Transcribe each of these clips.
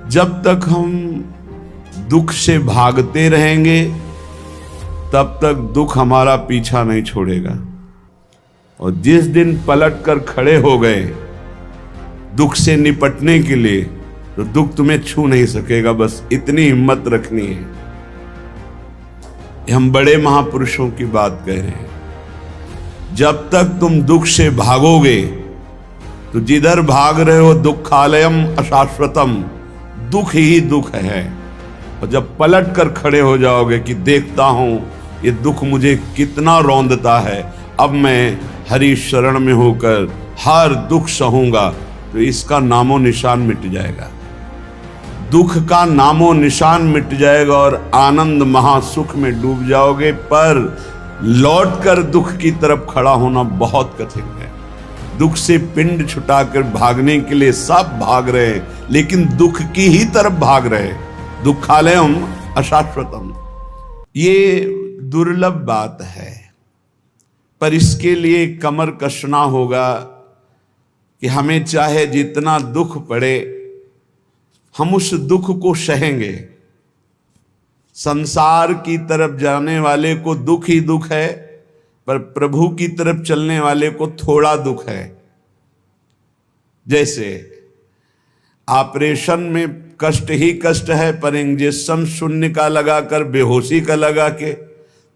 जब तक हम दुख से भागते रहेंगे तब तक दुख हमारा पीछा नहीं छोड़ेगा, और जिस दिन पलट कर खड़े हो गए दुख से निपटने के लिए, तो दुख तुम्हें छू नहीं सकेगा। बस इतनी हिम्मत रखनी है। हम बड़े महापुरुषों की बात कह रहे हैं। जब तक तुम दुख से भागोगे तो जिधर भाग रहे हो दुखालयम अशाश्वतम, दुख ही दुख है। और जब पलट कर खड़े हो जाओगे कि देखता हूं ये दुख मुझे कितना रौंदता है, अब मैं हरि शरण में होकर हर दुख सहूंगा, तो इसका नामो निशान मिट जाएगा। दुख का नामो निशान मिट जाएगा और आनंद महासुख में डूब जाओगे। पर लौटकर दुख की तरफ खड़ा होना बहुत कठिन है। दुख से पिंड छुटाकर भागने के लिए सब भाग रहे हैं, लेकिन दुख की ही तरफ भाग रहे हैं। दुखालयम अशाश्वतम, ये दुर्लभ बात है। पर इसके लिए कमर कसना होगा कि हमें चाहे जितना दुख पड़े हम उस दुख को सहेंगे। संसार की तरफ जाने वाले को दुख ही दुख है, पर प्रभु की तरफ चलने वाले को थोड़ा दुख है। जैसे ऑपरेशन में कष्ट ही कष्ट है, पर इंजेक्शन शून्य का लगाकर बेहोशी का लगा के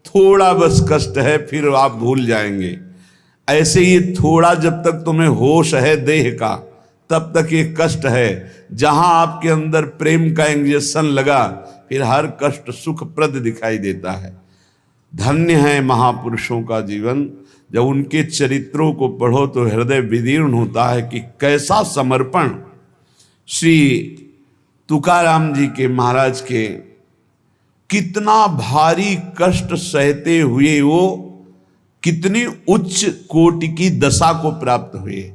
थोड़ा बस कष्ट है, फिर आप भूल जाएंगे। ऐसे ही थोड़ा जब तक तुम्हें होश है देह का, तब तक ये कष्ट है। जहां आपके अंदर प्रेम का इंजेक्शन लगा, फिर हर कष्ट सुखप्रद दिखाई देता है। धन्य है महापुरुषों का जीवन। जब उनके चरित्रों को पढ़ो तो हृदय विदीर्ण होता है कि कैसा समर्पण। श्री तुकाराम जी के महाराज के कितना भारी कष्ट सहते हुए वो कितनी उच्च कोटि की दशा को प्राप्त हुए।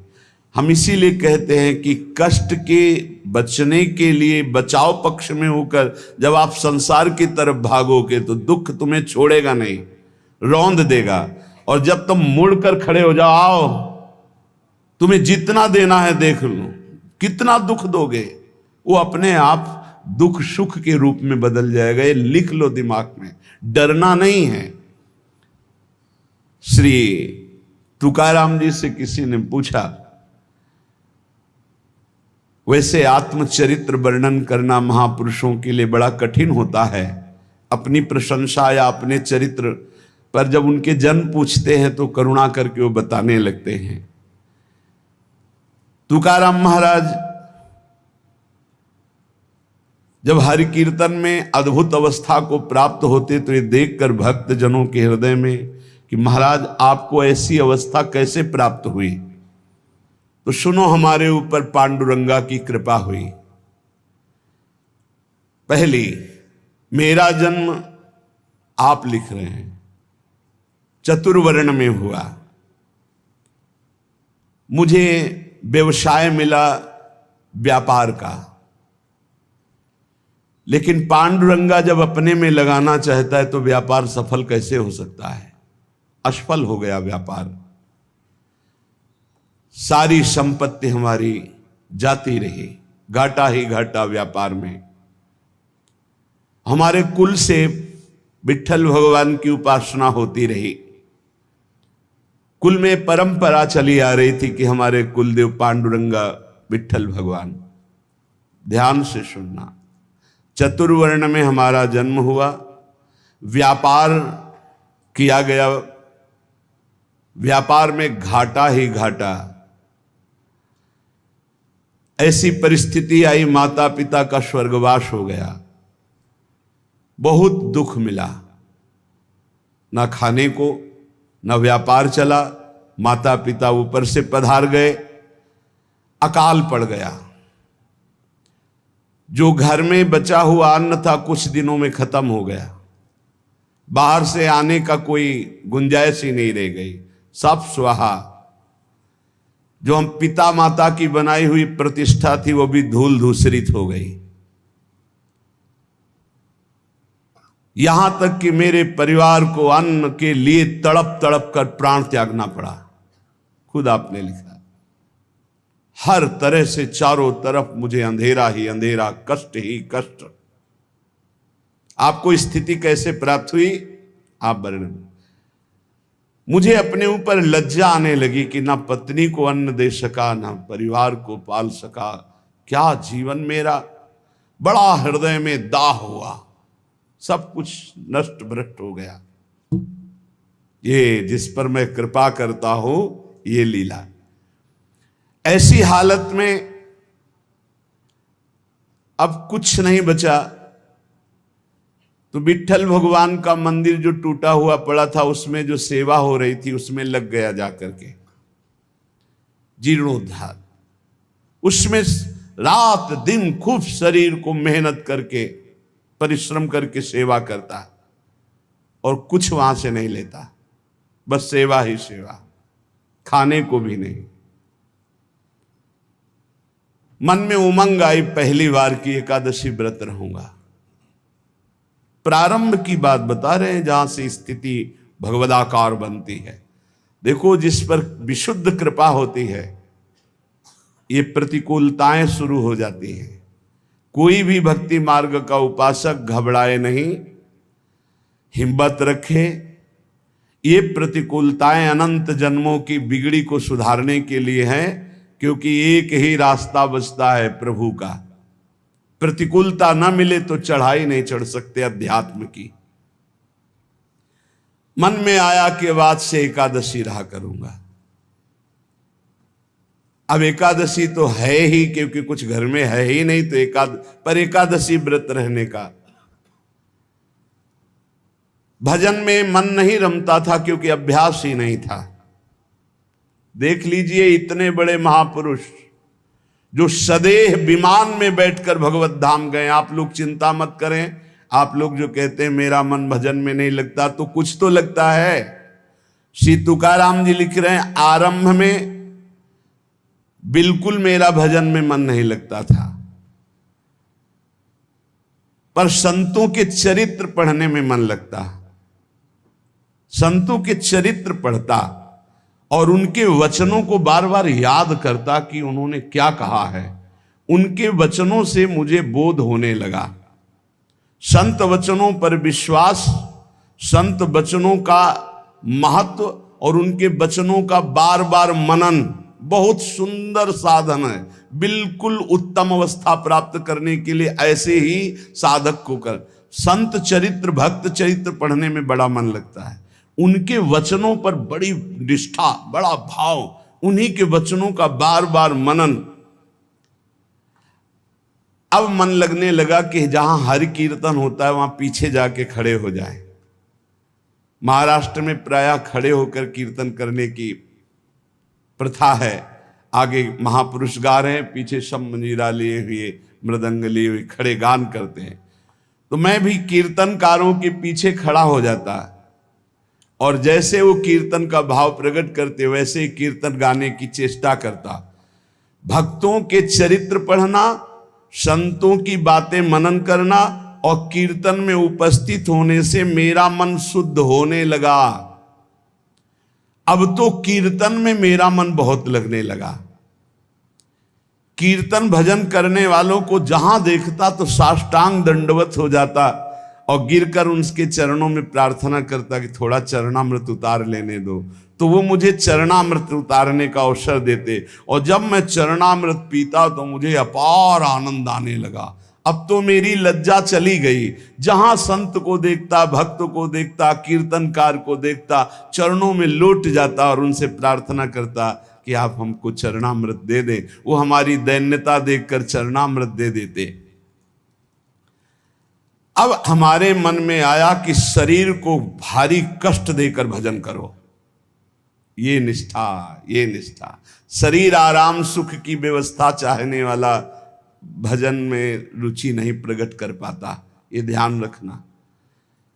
हम इसीलिए कहते हैं कि कष्ट के बचने के लिए बचाव पक्ष में होकर जब आप संसार की तरफ भागोगे तो दुख तुम्हें छोड़ेगा नहीं, रौंद देगा। और जब तुम मुड़कर खड़े हो जाओ, आओ तुम्हें जितना देना है देख लो, कितना दुख दोगे, वो अपने आप दुख सुख के रूप में बदल जाएगा। ये लिख लो दिमाग में, डरना नहीं है। श्री तुकाराम जी से किसी ने पूछा, वैसे आत्मचरित्र वर्णन करना महापुरुषों के लिए बड़ा कठिन होता है, अपनी प्रशंसा या अपने चरित्र, पर जब उनके जन पूछते हैं तो करुणा करके वो बताने लगते हैं। तुकाराम महाराज जब हरि कीर्तन में अद्भुत अवस्था को प्राप्त होते तो ये देखकर भक्त जनों के हृदय में कि महाराज आपको ऐसी अवस्था कैसे प्राप्त हुई, तो सुनो हमारे ऊपर पांडुरंगा की कृपा हुई। पहली, मेरा जन्म आप लिख रहे हैं चतुर्वर्ण में हुआ, मुझे व्यवसाय मिला व्यापार का, लेकिन पांडुरंगा जब अपने में लगाना चाहता है तो व्यापार सफल कैसे हो सकता है, असफल हो गया व्यापार। सारी संपत्ति हमारी जाती रही, घाटा ही घाटा व्यापार में। हमारे कुल से विट्ठल भगवान की उपासना होती रही, कुल में परंपरा चली आ रही थी कि हमारे कुलदेव पांडुरंगा विट्ठल भगवान। ध्यान से सुनना, चतुर्वर्ण में हमारा जन्म हुआ, व्यापार किया गया, व्यापार में घाटा ही घाटा। ऐसी परिस्थिति आई, माता पिता का स्वर्गवास हो गया, बहुत दुख मिला, ना खाने को, ना व्यापार चला, माता पिता ऊपर से पधार गए, अकाल पड़ गया। जो घर में बचा हुआ अन्न था कुछ दिनों में खत्म हो गया, बाहर से आने का कोई गुंजाइश ही नहीं रह गई, सब स्वाहा। जो हम पिता माता की बनाई हुई प्रतिष्ठा थी वो भी धूल धूसरित हो गई। यहां तक कि मेरे परिवार को अन्न के लिए तड़प तड़प कर प्राण त्यागना पड़ा, खुद आपने लिखा। हर तरह से चारों तरफ मुझे अंधेरा ही अंधेरा, कष्ट ही कष्ट। आपको स्थिति कैसे प्राप्त हुई आप वर्णन। मुझे अपने ऊपर लज्जा आने लगी कि ना पत्नी को अन्न दे सका, ना परिवार को पाल सका। क्या जीवन मेरा, बड़ा हृदय में दाह हुआ, सब कुछ नष्ट भ्रष्ट हो गया। ये जिस पर मैं कृपा करता हूं ये लीला। ऐसी हालत में अब कुछ नहीं बचा, तो विट्ठल भगवान का मंदिर जो टूटा हुआ पड़ा था उसमें जो सेवा हो रही थी उसमें लग गया जाकर के, जीर्णोद्धार। उसमें रात दिन खूब शरीर को मेहनत करके परिश्रम करके सेवा करता और कुछ वहां से नहीं लेता, बस सेवा ही सेवा, खाने को भी नहीं। मन में उमंग आई, पहली बार की एकादशी व्रत रहूंगा। प्रारंभ की बात बता रहे हैं जहां से स्थिति भगवदाकार बनती है। देखो, जिस पर विशुद्ध कृपा होती है ये प्रतिकूलताएं शुरू हो जाती हैं। कोई भी भक्ति मार्ग का उपासक घबराए नहीं, हिम्मत रखे। ये प्रतिकूलताएं अनंत जन्मों की बिगड़ी को सुधारने के लिए हैं, क्योंकि एक ही रास्ता बचता है प्रभु का। प्रतिकूलता ना मिले तो चढ़ाई नहीं चढ़ सकते अध्यात्म की। मन में आया कि बाद से एकादशी रहा करूंगा। अब एकादशी तो है ही, क्योंकि कुछ घर में है ही नहीं, तो एकादशी व्रत रहने का। भजन में मन नहीं रमता था क्योंकि अभ्यास ही नहीं था। देख लीजिए, इतने बड़े महापुरुष जो सदेह विमान में बैठकर भगवत धाम गए। आप लोग चिंता मत करें, आप लोग जो कहते हैं मेरा मन भजन में नहीं लगता, तो कुछ तो लगता है। श्री तुकाराम जी लिख रहे हैं, आरंभ में बिल्कुल मेरा भजन में मन नहीं लगता था, पर संतों के चरित्र पढ़ने में मन लगता। संतों के चरित्र पढ़ता और उनके वचनों को बार बार याद करता कि उन्होंने क्या कहा है। उनके वचनों से मुझे बोध होने लगा। संत वचनों पर विश्वास, संत वचनों का महत्व और उनके वचनों का बार बार मनन बहुत सुंदर साधन है। बिल्कुल उत्तम अवस्था प्राप्त करने के लिए ऐसे ही साधक को कर। संत चरित्र, भक्त चरित्र पढ़ने में बड़ा मन लगता है। उनके वचनों पर बड़ी निष्ठा, बड़ा भाव, उन्हीं के वचनों का बार बार मनन। अब मन लगने लगा कि जहां हरि कीर्तन होता है वहां पीछे जाके खड़े हो जाए। महाराष्ट्र में प्रायः खड़े होकर कीर्तन करने की प्रथा है। आगे महापुरुष गा रहे हैं, पीछे सब मंजीरा लिए हुए, मृदंग लिए हुए खड़े गान करते हैं। तो मैं भी कीर्तनकारों के पीछे खड़ा हो जाता और जैसे वो कीर्तन का भाव प्रकट करते वैसे ही कीर्तन गाने की चेष्टा करता। भक्तों के चरित्र पढ़ना, संतों की बातें मनन करना और कीर्तन में उपस्थित होने से मेरा मन शुद्ध होने लगा। अब तो कीर्तन में मेरा मन बहुत लगने लगा। कीर्तन भजन करने वालों को जहां देखता तो साष्टांग दंडवत हो जाता और गिरकर उनके चरणों में प्रार्थना करता कि थोड़ा चरणामृत उतार लेने दो। तो वो मुझे चरणामृत उतारने का अवसर देते और जब मैं चरणामृत पीता तो मुझे अपार आनंद आने लगा। अब तो मेरी लज्जा चली गई। जहां संत को देखता, भक्त को देखता, कीर्तनकार को देखता, चरणों में लौट जाता और उनसे प्रार्थना करता कि आप हमको चरणामृत दे दें। वो हमारी दैन्यता देखकर चरणामृत दे देते। अब हमारे मन में आया कि शरीर को भारी कष्ट देकर भजन करो। ये निष्ठा, ये निष्ठा। शरीर आराम सुख की व्यवस्था चाहने वाला भजन में रुचि नहीं प्रकट कर पाता। ये ध्यान रखना।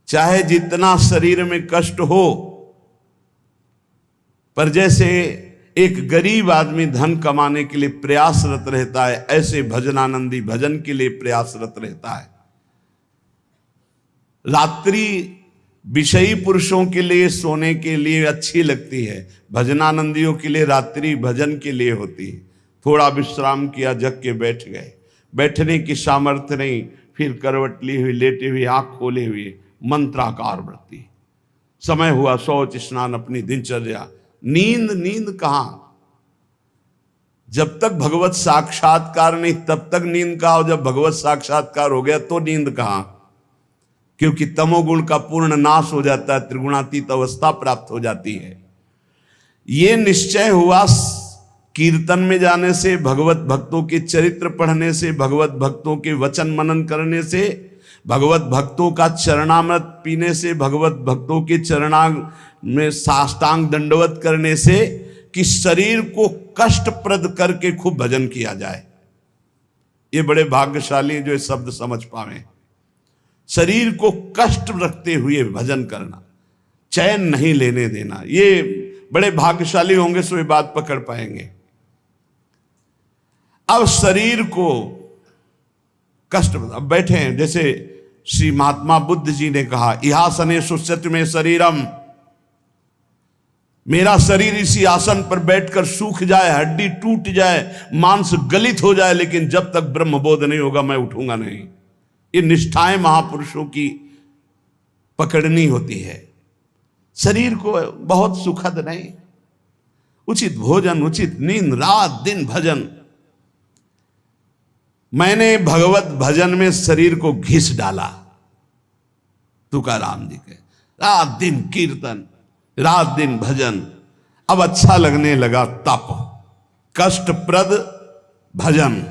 चाहे जितना शरीर में कष्ट हो, पर जैसे एक गरीब आदमी धन कमाने के लिए प्रयासरत रहता है, ऐसे भजनानंदी भजन के लिए प्रयासरत रहता है। रात्रि विषयी पुरुषों के लिए सोने के लिए अच्छी लगती है, भजनानंदियों के लिए रात्रि भजन के लिए होती है। थोड़ा विश्राम किया, जग के बैठ गए। बैठने की सामर्थ्य नहीं, फिर करवट ली हुई, लेटे हुए, आंख खोले हुए, मंत्राकार वृत्ति। समय हुआ शौच स्नान, अपनी दिनचर्या। नींद नींद कहां? जब तक भगवत साक्षात्कार नहीं तब तक नींद कहां, और जब भगवत साक्षात्कार हो गया तो नींद कहां? क्योंकि तमोगुण का पूर्ण नाश हो जाता है, त्रिगुणातीत अवस्था प्राप्त हो जाती है। ये निश्चय हुआ कीर्तन में जाने से, भगवत भक्तों के चरित्र पढ़ने से, भगवत भक्तों के वचन मनन करने से, भगवत भक्तों का चरणामृत पीने से, भगवत भक्तों के चरणांग में साष्टांग दंडवत करने से, कि शरीर को कष्टप्रद करके खूब भजन किया जाए। ये बड़े भाग्यशाली जो ये शब्द समझ पावे। शरीर को कष्ट रखते हुए भजन करना, चैन नहीं लेने देना, ये बड़े भाग्यशाली होंगे सो ये बात पकड़ पाएंगे। अब शरीर को कष्ट, अब बैठे हैं, जैसे श्री महात्मा बुद्ध जी ने कहा, इहासने सुस्यति में शरीरम, मेरा शरीर इसी आसन पर बैठकर सूख जाए, हड्डी टूट जाए, मांस गलित हो जाए, लेकिन जब तक ब्रह्मबोध नहीं होगा मैं उठूंगा नहीं। ये निष्ठाएं महापुरुषों की पकड़नी होती है। शरीर को बहुत सुखद नहीं, उचित भोजन, उचित नींद, रात दिन भजन। मैंने भगवत भजन में शरीर को घिस डाला। तुकाराम जी के रात दिन कीर्तन, रात दिन भजन। अब अच्छा लगने लगा तप, कष्टप्रद भजन,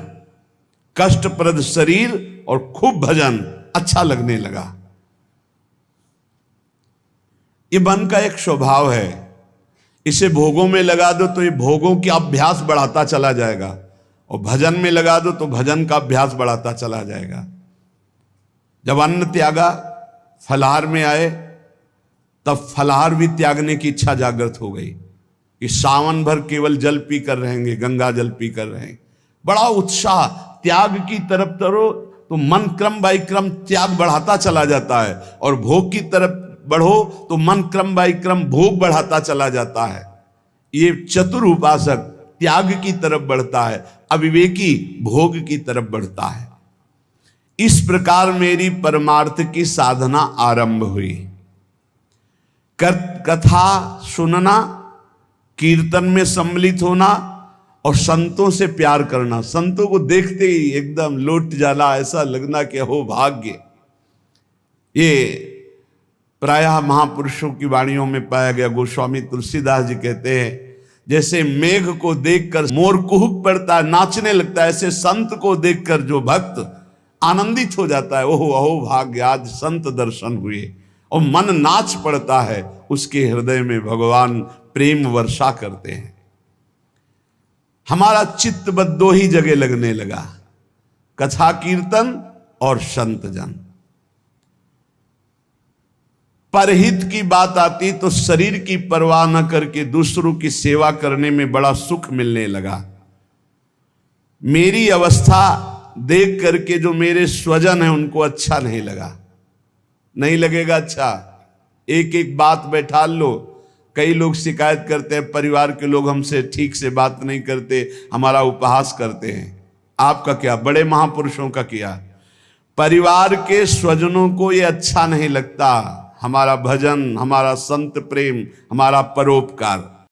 कष्टप्रद शरीर और खूब भजन अच्छा लगने लगा। ये मन का एक स्वभाव है। इसे भोगों में लगा दो तो ये भोगों की अभ्यास बढ़ाता चला जाएगा, और भजन में लगा दो तो भजन का अभ्यास बढ़ाता चला जाएगा। जब अन्न त्यागा, फलाहार में आए, तब फलाहार भी त्यागने की इच्छा जागृत हो गई कि सावन भर केवल जल पी कर रहेंगे, गंगा जल पी कर रहेंगे। बड़ा उत्साह, त्याग की तरफ तरो तो मन क्रम बाई क्रम त्याग बढ़ाता चला जाता है, और भोग की तरफ बढ़ो तो मन क्रम बाई क्रम भोग बढ़ाता चला जाता है। ये चतुर उपासक त्याग की तरफ बढ़ता है, अविवेकी भोग की तरफ बढ़ता है। इस प्रकार मेरी परमार्थ की साधना आरंभ हुई। कथा सुनना, कीर्तन में सम्मिलित होना और संतों से प्यार करना। संतों को देखते ही एकदम लौट जाना, ऐसा लगना कि हो भाग्य। ये प्रायः महापुरुषों की वाणियों में पाया गया। गोस्वामी तुलसीदास जी कहते हैं, जैसे मेघ को देखकर मोर कुहुक पड़ता है, नाचने लगता है, ऐसे संत को देखकर जो भक्त आनंदित हो जाता है, ओहो अहो भाग्य, आज संत दर्शन हुए, और मन नाच पड़ता है। उसके हृदय में भगवान प्रेम वर्षा करते हैं। हमारा चित्त बस दो ही जगह लगने लगा, कथा कीर्तन और संत जन। परहित की बात आती तो शरीर की परवाह न करके दूसरों की सेवा करने में बड़ा सुख मिलने लगा। मेरी अवस्था देख करके जो मेरे स्वजन हैं उनको अच्छा नहीं लगा। नहीं लगेगा अच्छा? एक एक बात बैठा लो। कई लोग शिकायत करते हैं, परिवार के लोग हमसे ठीक से बात नहीं करते, हमारा उपहास करते हैं। आपका क्या, बड़े महापुरुषों का किया। परिवार के स्वजनों को ये अच्छा नहीं लगता हमारा भजन, हमारा संत प्रेम, हमारा परोपकार।